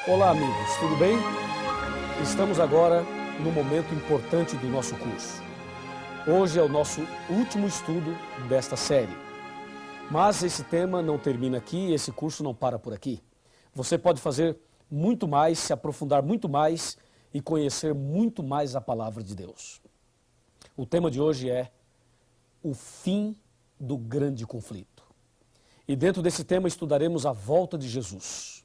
Olá, amigos, tudo bem? Estamos agora no momento importante do nosso curso. Hoje é o nosso último estudo desta série. Mas esse tema não termina aqui, esse curso não para por aqui. Você pode fazer muito mais, se aprofundar muito mais e conhecer muito mais a palavra de Deus. O tema de hoje é o fim do grande conflito. E dentro desse tema estudaremos a volta de Jesus.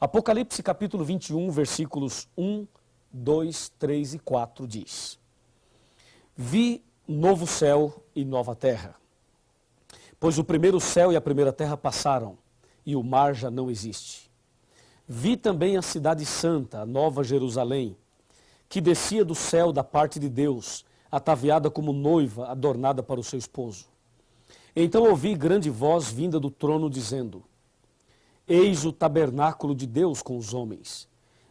Apocalipse capítulo 21, versículos 1, 2, 3 e 4 diz: Vi novo céu e nova terra, pois o primeiro céu e a primeira terra passaram, e o mar já não existe. Vi também a cidade santa, a nova Jerusalém, que descia do céu da parte de Deus, ataviada como noiva adornada para o seu esposo. Então ouvi grande voz vinda do trono dizendo: Eis o tabernáculo de Deus com os homens.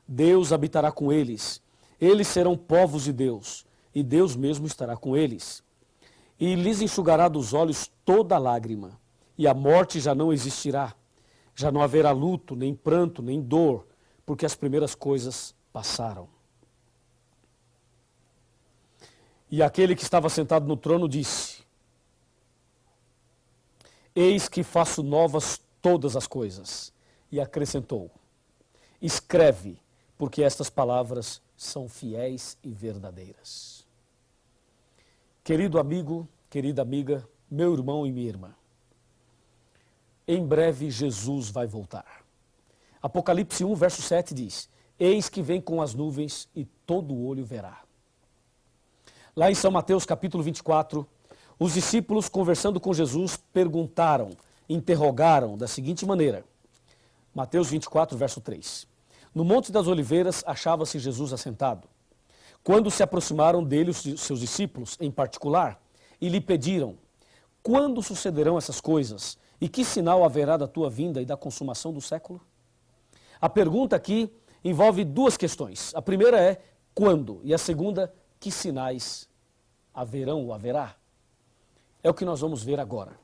Deus habitará com eles. Eles serão povos de Deus, e Deus mesmo estará com eles. E lhes enxugará dos olhos toda lágrima, e a morte já não existirá. Já não haverá luto, nem pranto, nem dor, porque as primeiras coisas passaram. E aquele que estava sentado no trono disse: Eis que faço novas todas as coisas. E acrescentou: Escreve, porque estas palavras são fiéis e verdadeiras. Querido amigo, querida amiga, meu irmão e minha irmã, em breve Jesus vai voltar. Apocalipse 1, verso 7 diz: Eis que vem com as nuvens e todo olho verá. Lá em São Mateus capítulo 24, os discípulos conversando com Jesus perguntaram, interrogaram da seguinte maneira. Mateus 24, verso 3. No Monte das Oliveiras achava-se Jesus assentado. Quando se aproximaram dele os seus discípulos, em particular, e lhe pediram: Quando sucederão essas coisas? E que sinal haverá da tua vinda e da consumação do século? A pergunta aqui envolve duas questões. A primeira é quando? E a segunda, que sinais haverão ou haverá? É o que nós vamos ver agora.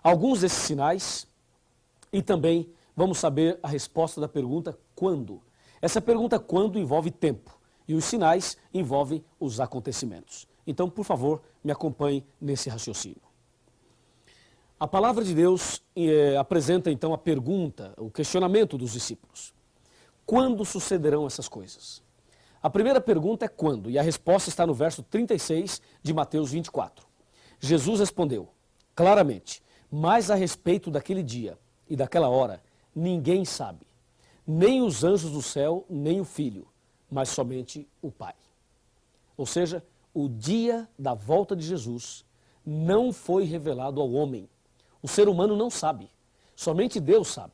Alguns desses sinais e também vamos saber a resposta da pergunta quando. Essa pergunta quando envolve tempo e os sinais envolvem os acontecimentos. Então, por favor, me acompanhe nesse raciocínio. A palavra de Deus apresenta então a pergunta, o questionamento dos discípulos. Quando sucederão essas coisas? A primeira pergunta é quando, e a resposta está no verso 36 de Mateus 24. Jesus respondeu claramente: Mas a respeito daquele dia e daquela hora, ninguém sabe, nem os anjos do céu, nem o Filho, mas somente o Pai. Ou seja, o dia da volta de Jesus não foi revelado ao homem. O ser humano não sabe, somente Deus sabe.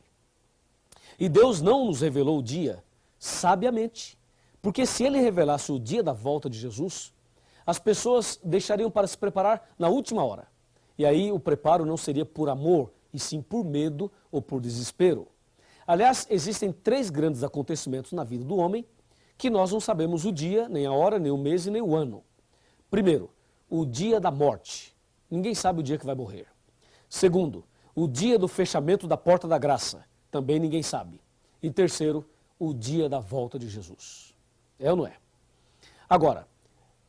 E Deus não nos revelou o dia sabiamente, porque se Ele revelasse o dia da volta de Jesus, as pessoas deixariam para se preparar na última hora. E aí o preparo não seria por amor, e sim por medo ou por desespero. Aliás, existem 3 grandes acontecimentos na vida do homem que nós não sabemos o dia, nem a hora, nem o mês e nem o ano. Primeiro, o dia da morte. Ninguém sabe o dia que vai morrer. Segundo, o dia do fechamento da porta da graça. Também ninguém sabe. E terceiro, o dia da volta de Jesus. É ou não é? Agora,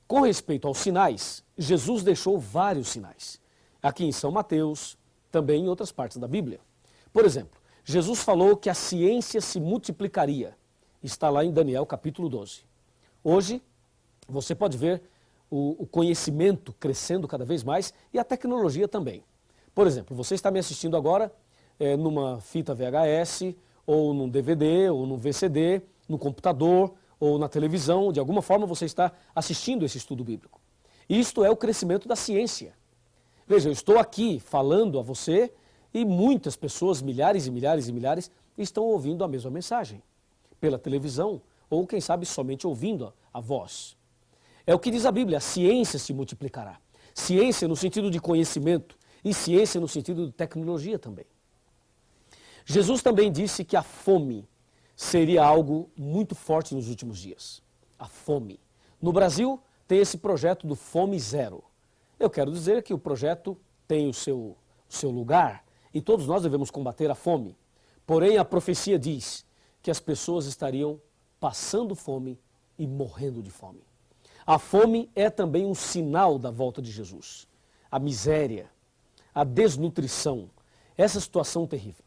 com respeito aos sinais, Jesus deixou vários sinais. Aqui em São Mateus, também em outras partes da Bíblia. Por exemplo, Jesus falou que a ciência se multiplicaria. Está lá em Daniel capítulo 12. Hoje, você pode ver o conhecimento crescendo cada vez mais e a tecnologia também. Por exemplo, você está me assistindo agora numa fita VHS, ou num DVD, ou num VCD, no computador, ou na televisão. De alguma forma você está assistindo esse estudo bíblico. Isto é o crescimento da ciência. Veja, eu estou aqui falando a você e muitas pessoas, milhares e milhares e milhares, estão ouvindo a mesma mensagem. Pela televisão, ou quem sabe somente ouvindo a voz. É o que diz a Bíblia, a ciência se multiplicará. Ciência no sentido de conhecimento e ciência no sentido de tecnologia também. Jesus também disse que a fome seria algo muito forte nos últimos dias. A fome. No Brasil, tem esse projeto do Fome Zero. Eu quero dizer que o projeto tem o seu lugar e todos nós devemos combater a fome. Porém, a profecia diz que as pessoas estariam passando fome e morrendo de fome. A fome é também um sinal da volta de Jesus. A miséria, a desnutrição, essa situação terrível.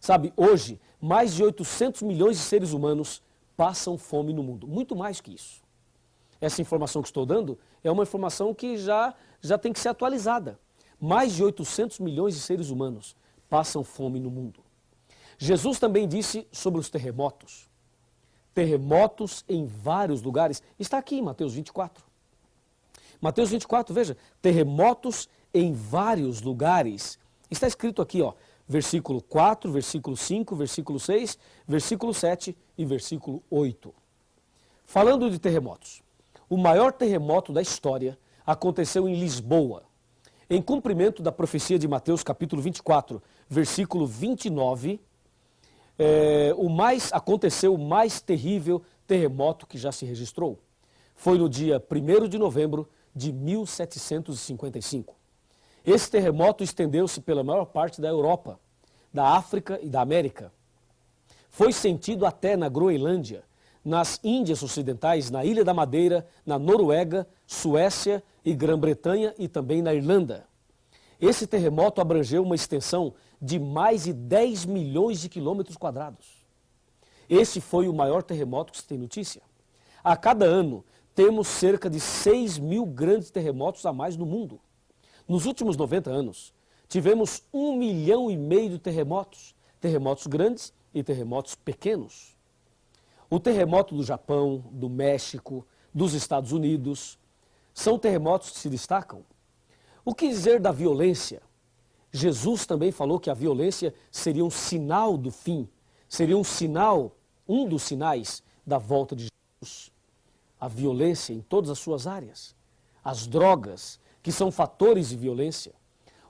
Sabe, hoje, mais de 800 milhões de seres humanos passam fome no mundo, muito mais que isso. Essa informação que estou dando é uma informação que já tem que ser atualizada. Mais de 800 milhões de seres humanos passam fome no mundo. Jesus também disse sobre os terremotos. Terremotos em vários lugares. Está aqui em Mateus 24. Mateus 24, veja, terremotos em vários lugares. Está escrito aqui, ó, versículo 4, versículo 5, versículo 6, versículo 7 e versículo 8. Falando de terremotos, o maior terremoto da história aconteceu em Lisboa, em cumprimento da profecia de Mateus capítulo 24, versículo 29, aconteceu o mais terrível terremoto que já se registrou. Foi no dia 1º de novembro de 1755. Esse terremoto estendeu-se pela maior parte da Europa, da África e da América. Foi sentido até na Groenlândia, nas Índias Ocidentais, na Ilha da Madeira, na Noruega, Suécia e Grã-Bretanha e também na Irlanda. Esse terremoto abrangeu uma extensão de mais de 10 milhões de quilômetros quadrados. Esse foi o maior terremoto que se tem notícia. A cada ano, temos cerca de 6 mil grandes terremotos a mais no mundo. Nos últimos 90 anos, tivemos 1,5 milhão de terremotos, terremotos grandes e terremotos pequenos. O terremoto do Japão, do México, dos Estados Unidos, são terremotos que se destacam. O que dizer da violência? Jesus também falou que a violência seria um sinal do fim, seria um dos sinais da volta de Jesus. A violência em todas as suas áreas, as drogas, que são fatores de violência.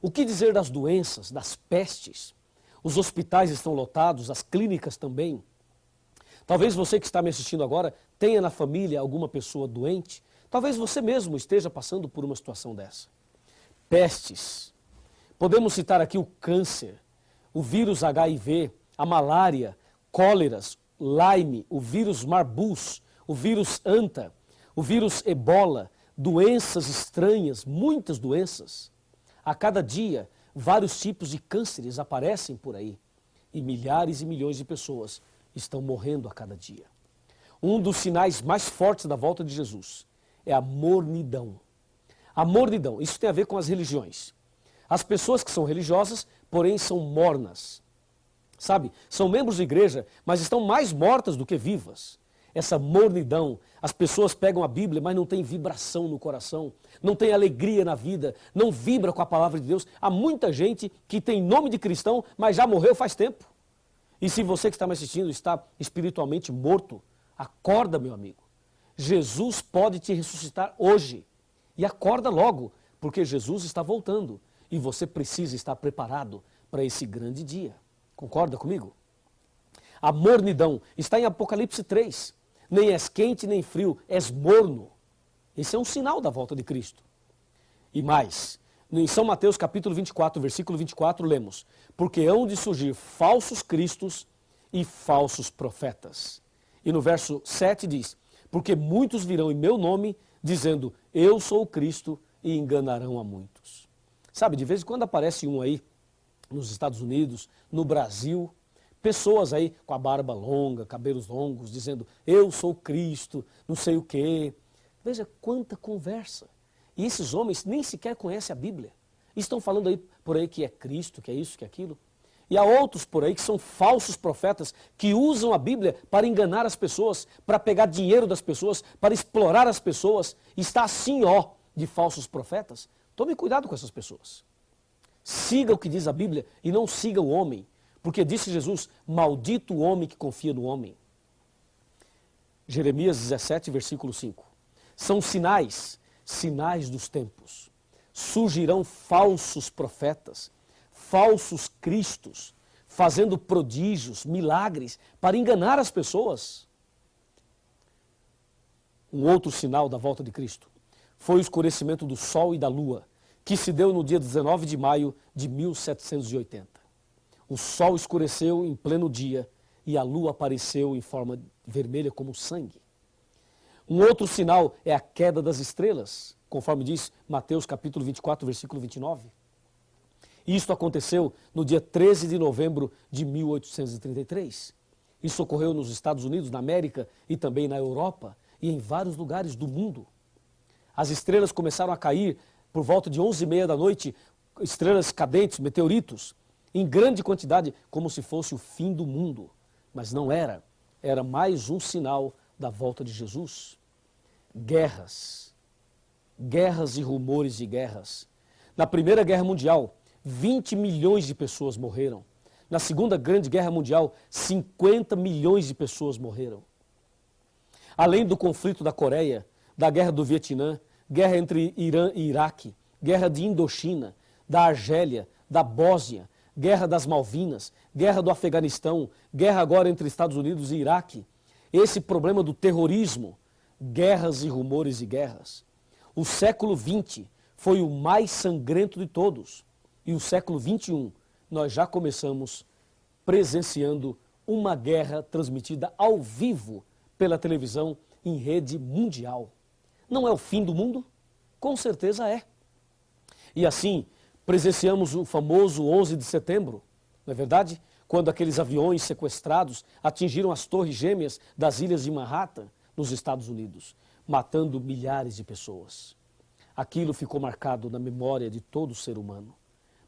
O que dizer das doenças, das pestes? Os hospitais estão lotados, as clínicas também. Talvez você que está me assistindo agora tenha na família alguma pessoa doente. Talvez você mesmo esteja passando por uma situação dessa. Pestes. Podemos citar aqui o câncer, o vírus HIV, a malária, cóleras, Lyme, o vírus Marbus, o vírus Anta, o vírus Ebola, doenças estranhas, muitas doenças. A cada dia, vários tipos de cânceres aparecem por aí e milhares e milhões de pessoas estão morrendo a cada dia. Um dos sinais mais fortes da volta de Jesus é a mornidão. A mornidão, isso tem a ver com as religiões. As pessoas que são religiosas, porém são mornas. Sabe, são membros de igreja, mas estão mais mortas do que vivas. Essa mornidão, as pessoas pegam a Bíblia, mas não tem vibração no coração, não tem alegria na vida, não vibra com a palavra de Deus. Há muita gente que tem nome de cristão, mas já morreu faz tempo. E se você que está me assistindo está espiritualmente morto, acorda, meu amigo. Jesus pode te ressuscitar hoje. E acorda logo, porque Jesus está voltando. E você precisa estar preparado para esse grande dia. Concorda comigo? A mornidão está em Apocalipse 3. Nem és quente nem frio, és morno. Esse é um sinal da volta de Cristo. E mais, em São Mateus capítulo 24, versículo 24, lemos: porque hão de surgir falsos cristos e falsos profetas. E no verso 7 diz: porque muitos virão em meu nome, dizendo, eu sou o Cristo, e enganarão a muitos. Sabe, de vez em quando aparece um aí, nos Estados Unidos, no Brasil, pessoas aí com a barba longa, cabelos longos, dizendo, eu sou Cristo, não sei o quê. Veja quanta conversa. E esses homens nem sequer conhecem a Bíblia. Estão falando aí por aí que é Cristo, que é isso, que é aquilo. E há outros por aí que são falsos profetas, que usam a Bíblia para enganar as pessoas, para pegar dinheiro das pessoas, para explorar as pessoas. Está assim, ó, de falsos profetas. Tome cuidado com essas pessoas. Siga o que diz a Bíblia e não siga o homem. Porque disse Jesus, maldito o homem que confia no homem. Jeremias 17, versículo 5. São sinais dos tempos. Surgirão falsos profetas, falsos cristos, fazendo prodígios, milagres, para enganar as pessoas. Um outro sinal da volta de Cristo foi o escurecimento do sol e da lua, que se deu no dia 19 de maio de 1780. O sol escureceu em pleno dia e a lua apareceu em forma vermelha como sangue. Um outro sinal é a queda das estrelas, conforme diz Mateus capítulo 24, versículo 29. Isto aconteceu no dia 13 de novembro de 1833. Isso ocorreu nos Estados Unidos, na América e também na Europa e em vários lugares do mundo. As estrelas começaram a cair por volta de 11h30 da noite, estrelas cadentes, meteoritos, em grande quantidade, como se fosse o fim do mundo. Mas não era. Era mais um sinal da volta de Jesus. Guerras. Guerras e rumores de guerras. Na Primeira Guerra Mundial, 20 milhões de pessoas morreram. Na Segunda Grande Guerra Mundial, 50 milhões de pessoas morreram. Além do conflito da Coreia, da Guerra do Vietnã, guerra entre Irã e Iraque, guerra de Indochina, da Argélia, da Bósnia, guerra das Malvinas, guerra do Afeganistão, guerra agora entre Estados Unidos e Iraque. Esse problema do terrorismo, guerras e rumores de guerras. O século XX foi o mais sangrento de todos. E o século XXI, nós já começamos presenciando uma guerra transmitida ao vivo pela televisão em rede mundial. Não é o fim do mundo? Com certeza é. E assim, presenciamos o famoso 11 de setembro, não é verdade? Quando aqueles aviões sequestrados atingiram as torres gêmeas das ilhas de Manhattan, nos Estados Unidos, matando milhares de pessoas. Aquilo ficou marcado na memória de todo ser humano.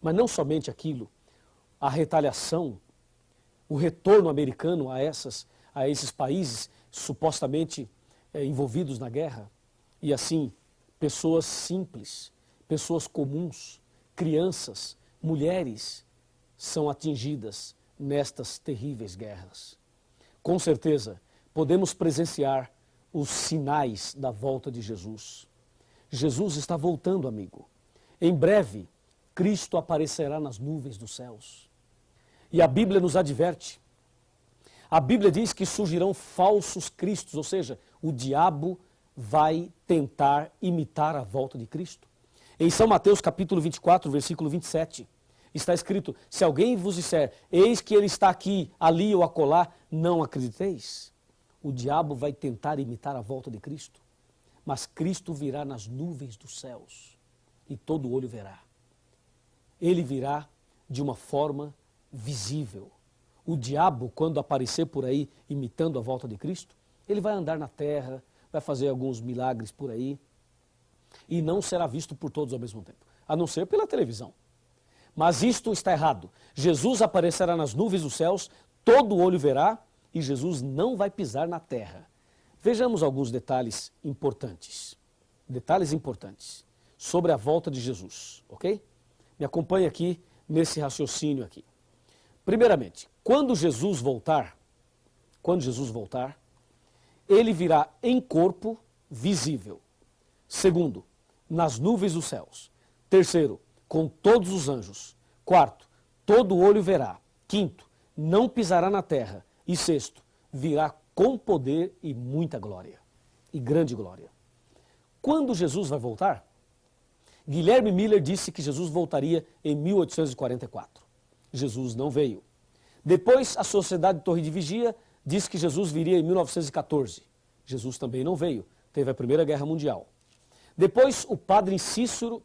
Mas não somente aquilo, a retaliação, o retorno americano a esses países supostamente envolvidos na guerra. E assim, pessoas simples, pessoas comuns, crianças, mulheres são atingidas nestas terríveis guerras. Com certeza, podemos presenciar os sinais da volta de Jesus. Jesus está voltando, amigo. Em breve, Cristo aparecerá nas nuvens dos céus. E a Bíblia nos adverte. A Bíblia diz que surgirão falsos cristos, ou seja, o diabo vai tentar imitar a volta de Cristo. Em São Mateus capítulo 24, versículo 27, está escrito: se alguém vos disser, eis que ele está aqui, ali ou acolá, não acrediteis. O diabo vai tentar imitar a volta de Cristo, mas Cristo virá nas nuvens dos céus e todo olho verá. Ele virá de uma forma visível. O diabo, quando aparecer por aí imitando a volta de Cristo, ele vai andar na terra, vai fazer alguns milagres por aí e não será visto por todos ao mesmo tempo, a não ser pela televisão. Mas isto está errado. Jesus aparecerá nas nuvens dos céus, todo olho verá e Jesus não vai pisar na terra. Vejamos alguns detalhes importantes. Detalhes importantes sobre a volta de Jesus, ok? Me acompanhe aqui nesse raciocínio aqui. Primeiramente, quando Jesus voltar, ele virá em corpo visível. Segundo, nas nuvens dos céus. Terceiro, com todos os anjos. Quarto, todo olho verá. Quinto, não pisará na terra. E sexto, virá com poder e muita glória. E grande glória. Quando Jesus vai voltar? Guilherme Miller disse que Jesus voltaria em 1844. Jesus não veio. Depois, a Sociedade Torre de Vigia disse que Jesus viria em 1914. Jesus também não veio. Teve a Primeira Guerra Mundial. Depois, o padre Cícero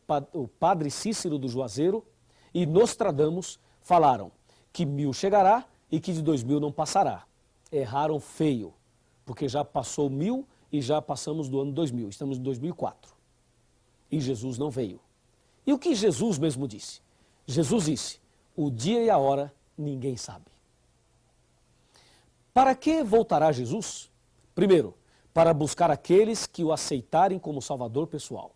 do Juazeiro e Nostradamus falaram que 1000 chegará e que de 2000 não passará. Erraram feio, porque já passou 1000 e já passamos do ano 2000. Estamos em 2004. E Jesus não veio. E o que Jesus mesmo disse? Jesus disse: o dia e a hora ninguém sabe. Para que voltará Jesus? Primeiro, para buscar aqueles que o aceitarem como Salvador pessoal.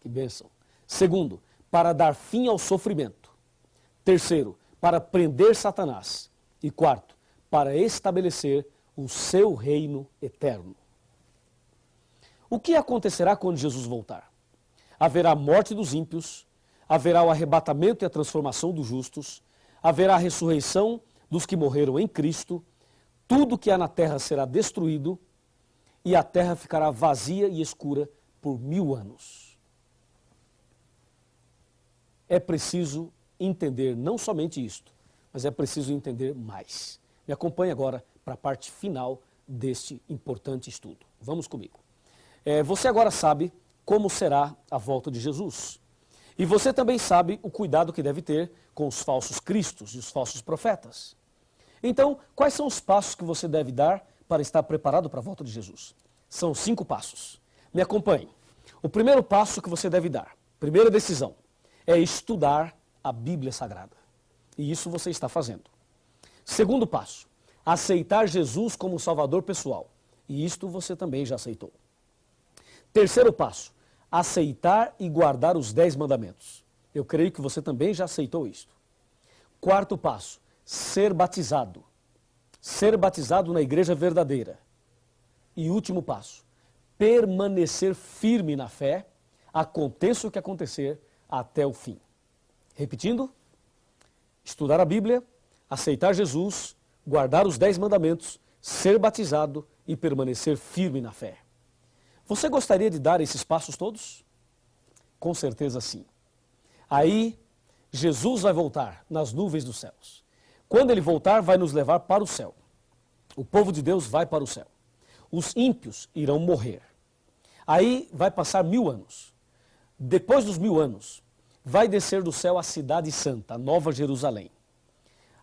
Que bênção. Segundo, para dar fim ao sofrimento. Terceiro, para prender Satanás. E quarto, para estabelecer o seu reino eterno. O que acontecerá quando Jesus voltar? Haverá a morte dos ímpios, haverá o arrebatamento e a transformação dos justos, haverá a ressurreição dos que morreram em Cristo, tudo que há na terra será destruído e a terra ficará vazia e escura por 1000 anos. É preciso entender não somente isto, mas é preciso entender mais. Me acompanhe agora para a parte final deste importante estudo. Vamos comigo. Você agora sabe como será a volta de Jesus. E você também sabe o cuidado que deve ter com os falsos cristos e os falsos profetas. Então, quais são os passos que você deve dar para estar preparado para a volta de Jesus? São 5 passos. Me acompanhe. O primeiro passo que você deve dar, primeira decisão, é estudar a Bíblia Sagrada. E isso você está fazendo. Segundo passo, aceitar Jesus como Salvador pessoal. E isto você também já aceitou. Terceiro passo, aceitar e guardar os 10 mandamentos. Eu creio que você também já aceitou isto. Quarto passo, ser batizado. Ser batizado na igreja verdadeira. E último passo, permanecer firme na fé, aconteça o que acontecer, até o fim. Repetindo, estudar a Bíblia, aceitar Jesus, guardar os 10 mandamentos, ser batizado e permanecer firme na fé. Você gostaria de dar esses passos todos? Com certeza sim. Aí, Jesus vai voltar nas nuvens dos céus. Quando ele voltar, vai nos levar para o céu. O povo de Deus vai para o céu. Os ímpios irão morrer. Aí vai passar 1000 anos. Depois dos 1000 anos, vai descer do céu a cidade santa, a Nova Jerusalém.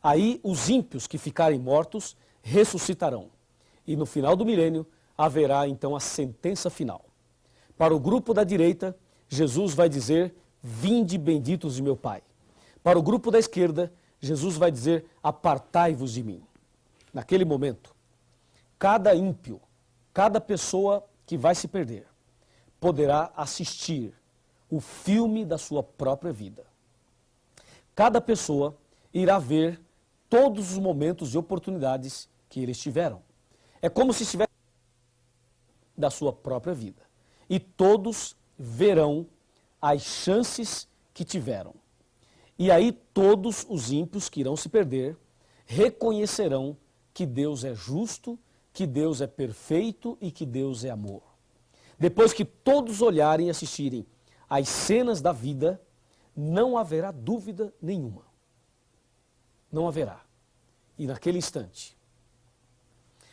Aí os ímpios que ficarem mortos ressuscitarão. E no final do milênio, haverá então a sentença final. Para o grupo da direita, Jesus vai dizer, vinde benditos de meu Pai. Para o grupo da esquerda, Jesus vai dizer, apartai-vos de mim. Naquele momento, cada ímpio, cada pessoa que vai se perder, poderá assistir o filme da sua própria vida. Cada pessoa irá ver todos os momentos e oportunidades que eles tiveram. É como se estivesse da sua própria vida. E todos verão as chances que tiveram. E aí todos os ímpios que irão se perder reconhecerão que Deus é justo, que Deus é perfeito e que Deus é amor. Depois que todos olharem e assistirem às cenas da vida, não haverá dúvida nenhuma. Não haverá. E naquele instante,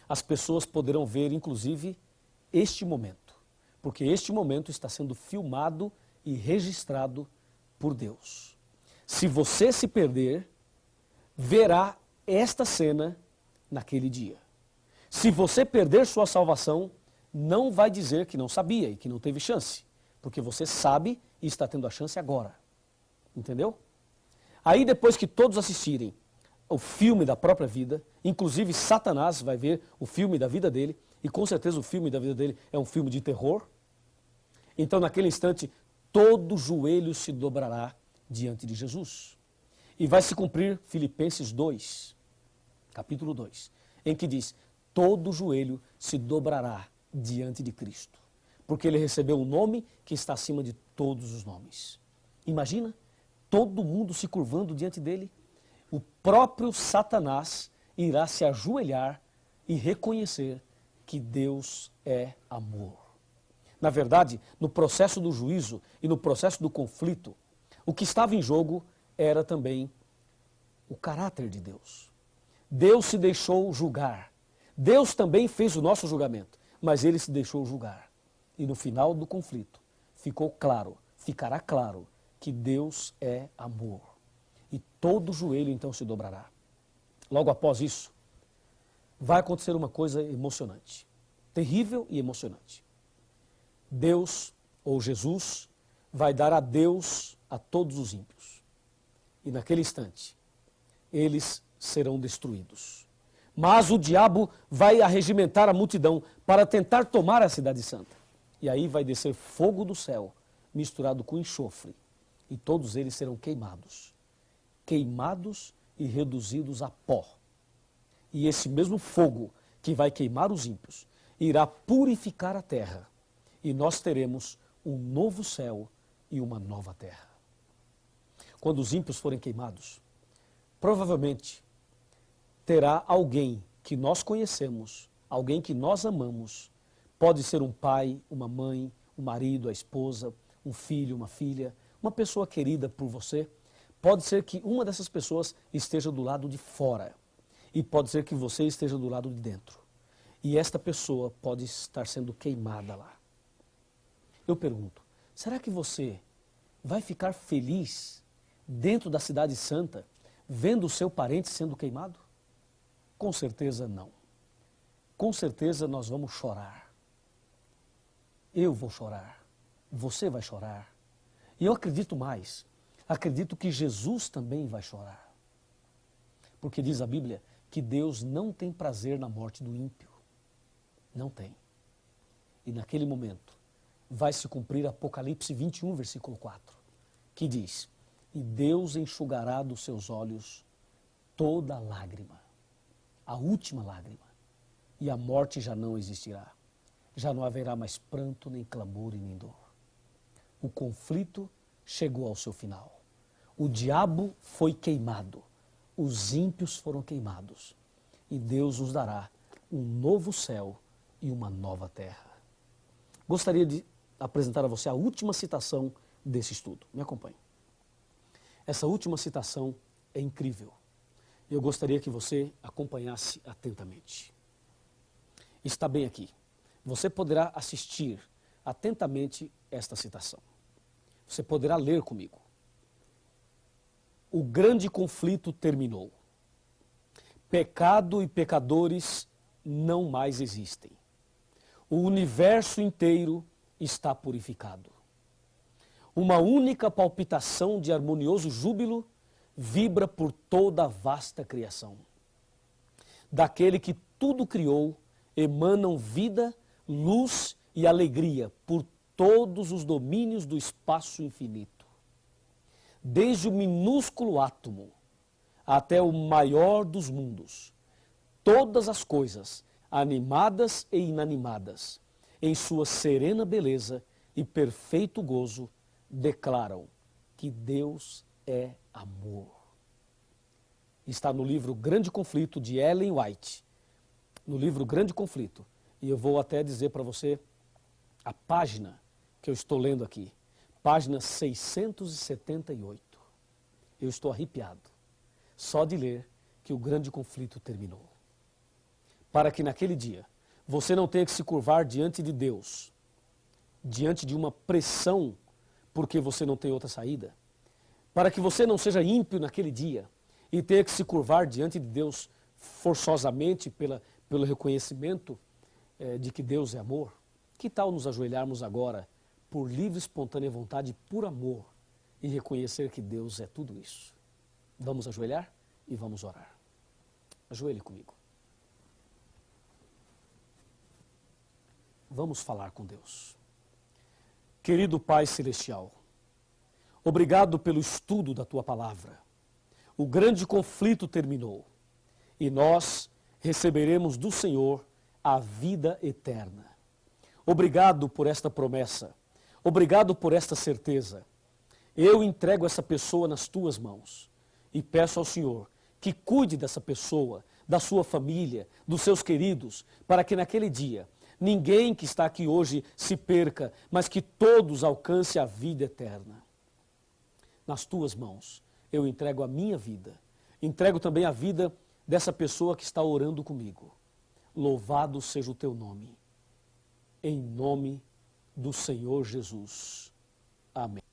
as pessoas poderão ver, inclusive, este momento. Porque este momento está sendo filmado e registrado por Deus. Se você se perder, verá esta cena naquele dia. Se você perder sua salvação, não vai dizer que não sabia e que não teve chance. Porque você sabe e está tendo a chance agora. Entendeu? Aí depois que todos assistirem o filme da própria vida, inclusive Satanás vai ver o filme da vida dele, e com certeza o filme da vida dele é um filme de terror. Então naquele instante, todo joelho se dobrará diante de Jesus. E vai se cumprir Filipenses 2, capítulo 2, em que diz, todo joelho se dobrará diante de Cristo, porque ele recebeu um nome que está acima de todos os nomes. Imagina, todo mundo se curvando diante dele, o próprio Satanás irá se ajoelhar e reconhecer que Deus é amor. Na verdade, no processo do juízo e no processo do conflito, o que estava em jogo era também o caráter de Deus. Deus se deixou julgar. Deus também fez o nosso julgamento, mas ele se deixou julgar. E no final do conflito, ficará claro que Deus é amor. E todo joelho então se dobrará. Logo após isso, vai acontecer uma coisa emocionante, terrível e emocionante. Deus, ou Jesus, vai dar adeus a todos os ímpios. E naquele instante, eles serão destruídos. Mas o diabo vai arregimentar a multidão para tentar tomar a cidade santa. E aí vai descer fogo do céu, misturado com enxofre, e todos eles serão queimados. Queimados e reduzidos a pó. E esse mesmo fogo que vai queimar os ímpios, irá purificar a terra. E nós teremos um novo céu e uma nova terra. Quando os ímpios forem queimados, provavelmente terá alguém que nós conhecemos, alguém que nós amamos, pode ser um pai, uma mãe, um marido, a esposa, um filho, uma filha, uma pessoa querida por você. Pode ser que uma dessas pessoas esteja do lado de fora. E pode ser que você esteja do lado de dentro. E esta pessoa pode estar sendo queimada lá. Eu pergunto, será que você vai ficar feliz dentro da cidade santa, vendo o seu parente sendo queimado? Com certeza não. Com certeza nós vamos chorar. Eu vou chorar. Você vai chorar. E eu acredito mais. Acredito que Jesus também vai chorar. Porque diz a Bíblia que Deus não tem prazer na morte do ímpio. Não tem. E naquele momento vai se cumprir Apocalipse 21, versículo 4, que diz: e Deus enxugará dos seus olhos toda lágrima, a última lágrima, e a morte já não existirá. Já não haverá mais pranto, nem clamor e nem dor. O conflito chegou ao seu final. O diabo foi queimado. Os ímpios foram queimados. E Deus nos dará um novo céu e uma nova terra. Gostaria de apresentar a você a última citação desse estudo. Me acompanhe. Essa última citação é incrível. Eu gostaria que você acompanhasse atentamente. Está bem aqui. Você poderá assistir atentamente esta citação. Você poderá ler comigo. O grande conflito terminou. Pecado e pecadores não mais existem. O universo inteiro está purificado. Uma única palpitação de harmonioso júbilo vibra por toda a vasta criação. Daquele que tudo criou, emanam vida, luz e alegria por todos os domínios do espaço infinito. Desde o minúsculo átomo até o maior dos mundos, todas as coisas, animadas e inanimadas, em sua serena beleza e perfeito gozo, declaram que Deus é amor. Está no livro Grande Conflito, de Ellen White. No livro Grande Conflito. E eu vou até dizer para você a página que eu estou lendo aqui. Página 678. Eu estou arrepiado só de ler que o grande conflito terminou. Para que naquele dia você não tenha que se curvar diante de Deus, diante de uma pressão, porque você não tem outra saída. Para que você não seja ímpio naquele dia e tenha que se curvar diante de Deus forçosamente pelo reconhecimento de que Deus é amor. Que tal nos ajoelharmos agora por livre, espontânea vontade, por amor, e reconhecer que Deus é tudo isso? Vamos ajoelhar e vamos orar. Ajoelhe comigo. Vamos falar com Deus. Querido Pai Celestial, obrigado pelo estudo da Tua Palavra. O grande conflito terminou e nós receberemos do Senhor a vida eterna. Obrigado por esta promessa. Obrigado por esta certeza. Eu entrego essa pessoa nas Tuas mãos e peço ao Senhor que cuide dessa pessoa, da sua família, dos seus queridos, para que naquele dia ninguém que está aqui hoje se perca, mas que todos alcancem a vida eterna. Nas Tuas mãos eu entrego a minha vida, entrego também a vida dessa pessoa que está orando comigo. Louvado seja o Teu nome. Em nome do Senhor Jesus. Amém.